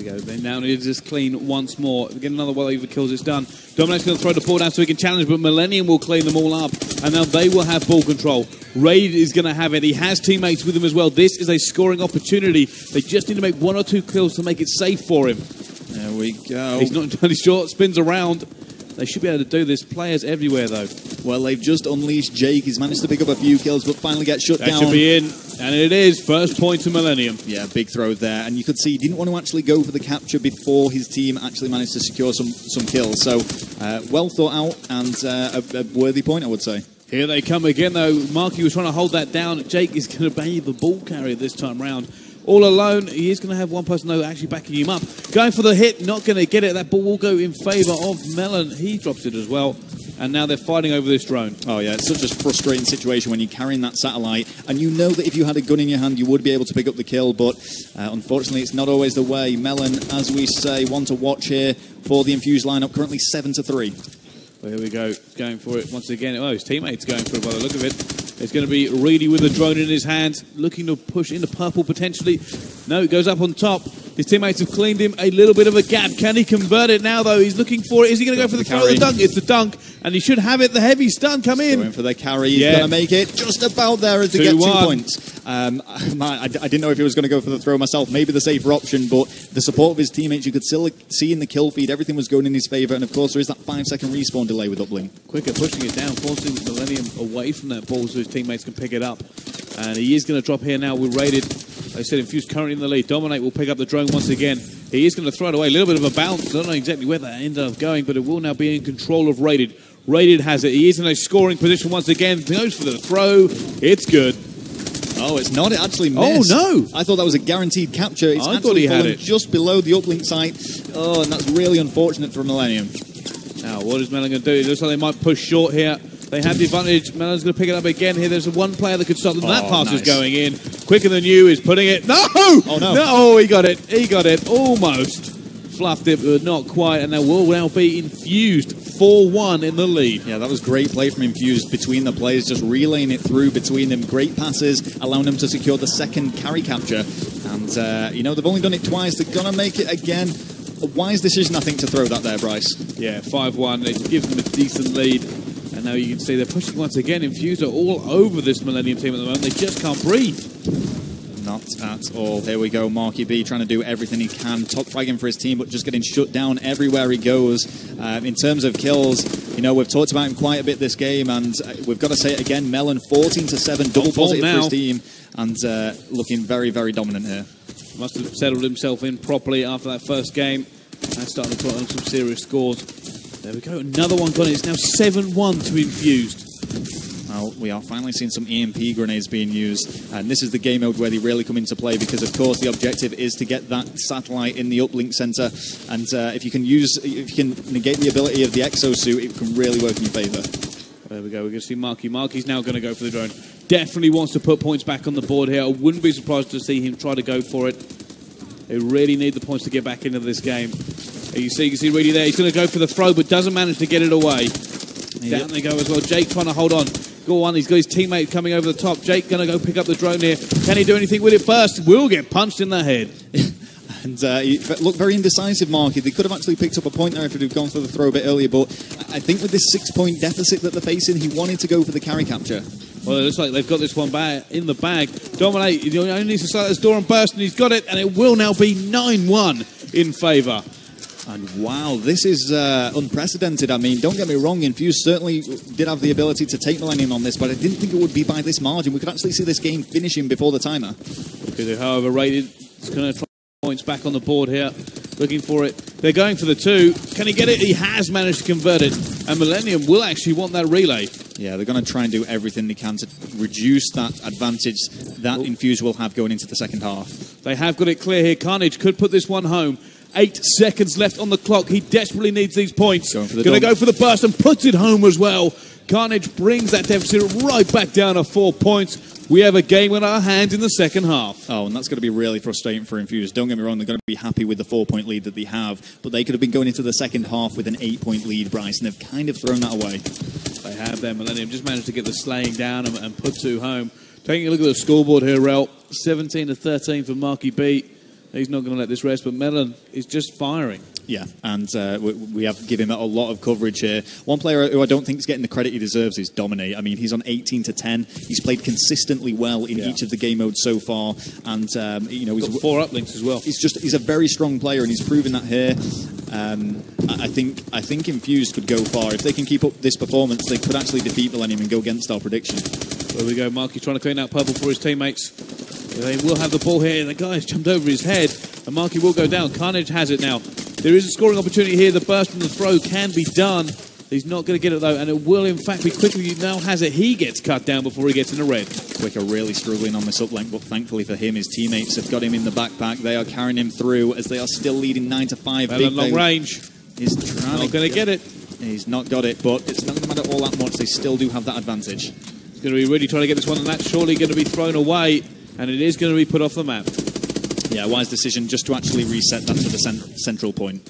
we go. They now need to just clean once more. Get another wave of kills. It's done. Dominic's going to throw the ball down so he can challenge, but Millenium will clean them all up. And now they will have ball control. Raid is going to have it. He has teammates with him as well. This is a scoring opportunity. They just need to make 1 or 2 kills to make it safe for him. There we go. He's not entirely sure. Spins around. They should be able to do this. Players everywhere, though. Well, they've just unleashed Jake. He's managed to pick up a few kills, but finally gets shut down. That should be in. And it is. First point to Millenium. Yeah, big throw there. And you could see he didn't want to actually go for the capture before his team actually managed to secure some kills. So, well thought out and a worthy point, I would say. Here they come again, though. Marky was trying to hold that down. Jake is going to be the ball carrier this time round. All alone, he is going to have one person, though, actually backing him up. Going for the hit, not going to get it. That ball will go in favour of Melon. He drops it as well. And now they're fighting over this drone. Oh, yeah, it's such a frustrating situation when you're carrying that satellite. And you know that if you had a gun in your hand, you would be able to pick up the kill. But unfortunately, it's not always the way. Melon, as we say, one to watch here for the Infused lineup. Currently 7-3. Well, here we go. Going for it once again. Oh, his teammate's going for it by the look of it. It's going to be Reedy with the drone in his hand, looking to push into purple potentially. No, it goes up on top. His teammates have cleaned him a little bit of a gap. Can he convert it now, though? He's looking for it. Is he going to go for the throw or the dunk? It's the dunk, and he should have it. The heavy stun come in. Going for the carry. He's going to make it just about there as they get 2 points. I didn't know if he was going to go for the throw myself. Maybe the safer option, but the support of his teammates, you could still see in the kill feed, everything was going in his favour. And, of course, there is that 5-second respawn delay with uplink. Quicker pushing it down, forcing Millenium away from that ball so his teammates can pick it up. And he is going to drop here now. We're raided. Like I said, Infused currently in the lead. Dominate will pick up the drone once again. He is going to throw it away. A little bit of a bounce. I don't know exactly where that ended up going, but it will now be in control of Raided. Raided has it. He is in a scoring position once again. Goes for the throw. It's good. Oh, it's not. It actually missed. Oh, no. I thought that was a guaranteed capture. It's I thought he had it just below the uplink site. Oh, and that's really unfortunate for Millenium. Now, what is Melon going to do? It looks like they might push short here. They have the advantage. Melon's going to pick it up again here. There's one player that could stop them. That pass is going in. Quicker than you is putting it. No! Oh, no. No, he got it. He got it. Almost. Fluffed it, but not quite. And they will now be Infused 4-1 in the lead. Yeah, that was great play from Infused between the players, just relaying it through between them. Great passes, allowing them to secure the second carry capture. And, you know, they've only done it twice. They're going to make it again. A wise decision, I think, to throw that there, Bryce. Yeah, 5-1. It gives them a decent lead. And now you can see they're pushing once again. Infused are all over this Millenium team at the moment. They just can't breathe. Not at all. Here we go. Marky B trying to do everything he can. Top fragging for his team, but just getting shut down everywhere he goes. In terms of kills, you know, we've talked about him quite a bit this game, and we've got to say it again. Melon 14-7, double positive for his team, and looking very, very dominant here. Must have settled himself in properly after that first game. And starting to put on some serious scores. There we go, another one gone. It's now 7-1 to Infused. Well, we are finally seeing some EMP grenades being used, and this is the game mode where they really come into play because, of course, the objective is to get that satellite in the uplink center. And if you can negate the ability of the exosuit, it can really work in your favour. There we go. We're going to see Marky. Marky's now going to go for the drone. Definitely wants to put points back on the board here. I wouldn't be surprised to see him try to go for it. They really need the points to get back into this game. You can see Reedy there. He's going to go for the throw, but doesn't manage to get it away. Down they go as well. Jake trying to hold on. Go on. He's got his teammate coming over the top. Jake going to go pick up the drone here. Can he do anything with it first? Will get punched in the head. And he looked very indecisive, Marky. They could have actually picked up a point there if it had gone for the throw a bit earlier, but I think with this 6-point deficit that they're facing, he wanted to go for the carry capture. Well, it looks like they've got this one back in the bag. Dominate. He only needs to start this door and burst, and he's got it, and it will now be 9-1 in favour. And wow, this is unprecedented. I mean, don't get me wrong, Infused certainly did have the ability to take Millenium on this, but I didn't think it would be by this margin. We could actually see this game finishing before the timer. Because however rated, it's going to try points back on the board here. Looking for it. They're going for the 2. Can he get it? He has managed to convert it. And Millenium will actually want that relay. Yeah, they're going to try and do everything they can to reduce that advantage that Infused will have going into the second half. They have got it clear here. Carnage could put this one home. 8 seconds left on the clock. He desperately needs these points. Going to go for the burst and puts it home as well. Carnage brings that deficit right back down to 4 points. We have a game in our hands in the second half. Oh, and that's going to be really frustrating for Infused. Don't get me wrong, they're going to be happy with the 4-point lead that they have, but they could have been going into the second half with an 8-point lead, Bryce, and they've kind of thrown that away. They have their Millenium. Just managed to get the slaying down and put 2 home. Taking a look at the scoreboard here, Rel. 17-13 for Marky B. He's not going to let this rest, but Melon is just firing. Yeah, and we have given him a lot of coverage here. One player who I don't think is getting the credit he deserves is Dominate. I mean, he's on 18 to 10. He's played consistently well in each of the game modes so far, and you know, he's got 4 uplinks as well. He's a very strong player, and he's proven that here. I think Infused could go far if they can keep up this performance. They could actually defeat Millenium and go against our prediction. There we go. Marky trying to clean out purple for his teammates. They will have the ball here. The guy's jumped over his head, and Marky will go down. Carnage has it now. There is a scoring opportunity here. The burst from the throw can be done. He's not going to get it, though, and it will, in fact, be quickly. He now has it. He gets cut down before he gets in the red. Quicker really struggling on this uplink, but thankfully for him, his teammates have got him in the backpack. They are carrying him through as they are still leading 9 to 5. Big long range. He's not going to get it. He's not got it, but it's not going to matter all that much. They still do have that advantage. He's going to be really trying to get this one, and that's surely going to be thrown away, and it is going to be put off the map. Yeah, wise decision just to actually reset that to the central point.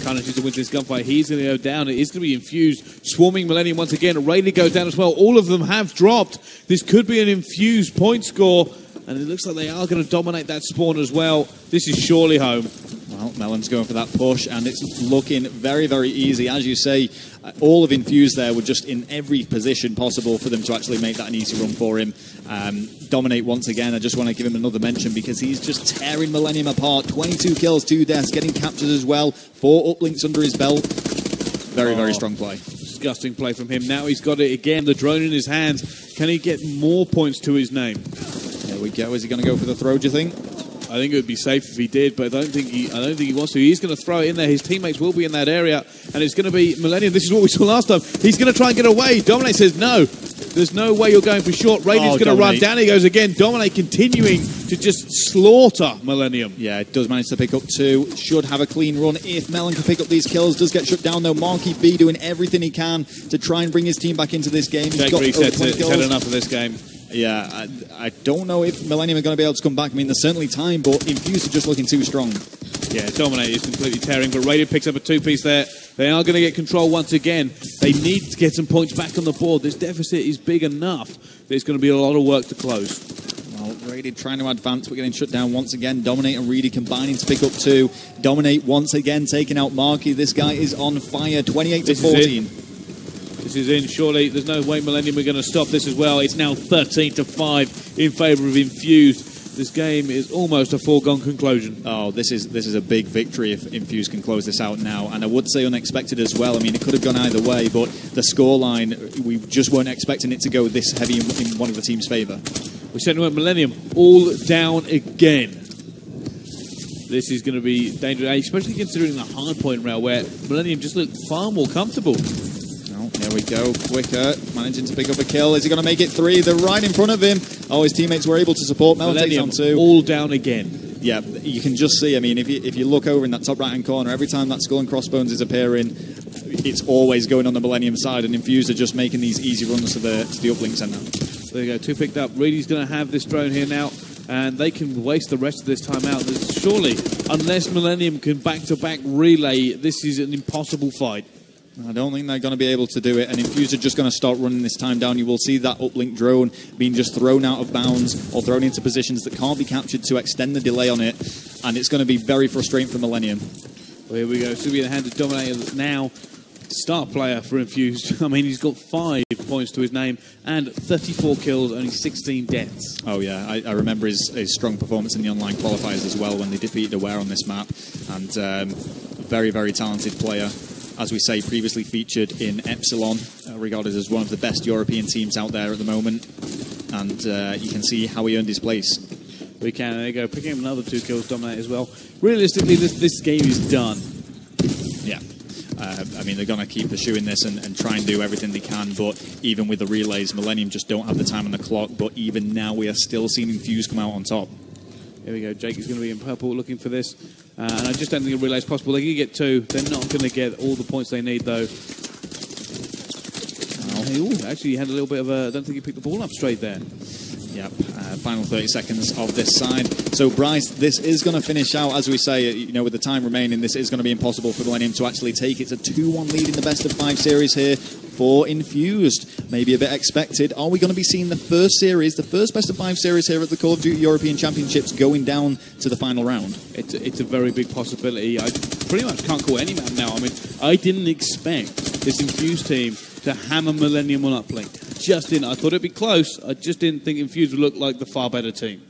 Carnage needs to win this gunfight. He's going to go down. It is going to be Infused. Swarming Millenium once again. Rayleigh goes down as well. All of them have dropped. This could be an Infused point score, and it looks like they are going to dominate that spawn as well. This is surely home. Well, Melon's going for that push, and it's looking very, very easy. As you say, all of Infused there were just in every position possible for them to actually make that an easy run for him. Dominate once again. I just want to give him another mention because he's just tearing Millenium apart. 22 kills, 2 deaths, getting captured as well. 4 uplinks under his belt. Very, very strong play. Disgusting play from him. Now he's got it again. The drone in his hands. Can he get more points to his name? There we go. Is he going to go for the throw, do you think? I think it would be safe if he did, but I don't think he wants to. He's going to throw it in there. His teammates will be in that area, and it's going to be Millenium. This is what we saw last time. He's going to try and get away. Dominate says no. There's no way you're going for short. Radiant's going to run. Down he goes again. Dominate continuing to just slaughter Millenium. Yeah, it does manage to pick up 2. Should have a clean run if Melon can pick up these kills. Does get shut down though. Marky B doing everything he can to try and bring his team back into this game. Jake resets it. He's had enough of this game. Yeah, I don't know if Millenium are going to be able to come back. I mean, there's certainly time, but Infused are just looking too strong. Yeah, Dominate is completely tearing, but Radiant picks up a 2-piece there. They are going to get control once again. They need to get some points back on the board. This deficit is big enough that it's going to be a lot of work to close. Well, Radiant trying to advance, but getting shut down once again. Dominate and Reedy combining to pick up 2. Dominate once again, taking out Marky. This guy is on fire, 28 to 14. This is in, surely. There's no way Millenium are going to stop this as well. It's now 13 to 5 in favour of Infused. This game is almost a foregone conclusion. Oh, this is a big victory if Infused can close this out now. And I would say unexpected as well. I mean, it could have gone either way, but the scoreline, we just weren't expecting it to go this heavy in one of the team's favour. We certainly went Millenium all down again. This is going to be dangerous, especially considering the hardpoint rail where Millenium just looked far more comfortable. There we go, Quicker, managing to pick up a kill. Is he going to make it 3? They're right in front of him. Oh, his teammates were able to support. Millenium on 2. All down again. Yeah, you can just see, I mean, if you look over in that top right-hand corner, every time that skull and crossbones is appearing, it's always going on the Millenium side, and Infused are just making these easy runs to the uplink centre. There you go, 2 picked up. Reedy's going to have this drone here now, and they can waste the rest of this time out. Surely, unless Millenium can back-to-back relay, this is an impossible fight. I don't think they're going to be able to do it, and Infused are just going to start running this time down. You will see that uplink drone being just thrown out of bounds or thrown into positions that can't be captured to extend the delay on it, and it's going to be very frustrating for Millenium. Well, here we go. So we in the hands of Dominator now. Star player for Infused. I mean, he's got 5 points to his name and 34 kills, only 16 deaths. Oh, yeah. I remember his strong performance in the online qualifiers as well when they defeated Aware on this map, and very, very talented player. As we say, previously featured in Epsilon, regarded as one of the best European teams out there at the moment. And you can see how he earned his place. We can. There you go. Picking up another 2 kills, Dominate as well. Realistically, this game is done. Yeah. I mean, they're going to keep pursuing this and try and do everything they can, but even with the relays, Millenium just don't have the time on the clock. But even now, we are still seeing Infused come out on top. Here we go. Jake is going to be in purple looking for this. And I just don't think a relay is possible. They can get 2. They're not going to get all the points they need, though. Oh, actually, he had a little bit of a... I don't think he picked the ball up straight there. Yep. Final 30 seconds of this side. So, Bryce, this is going to finish out, as we say, you know, with the time remaining, this is going to be impossible for Millenium to actually take it. It's a 2-1 lead in the best of 5 series here. for Infused. Maybe a bit expected. Are we going to be seeing the first series, the first best of 5 series here at the Call of Duty European Championships going down to the final round? It's a very big possibility. I pretty much can't call any map now. I mean, I didn't expect this Infused team to hammer Millenium on uplink. Just didn't. I thought it'd be close. I just didn't think Infused would look like the far better team.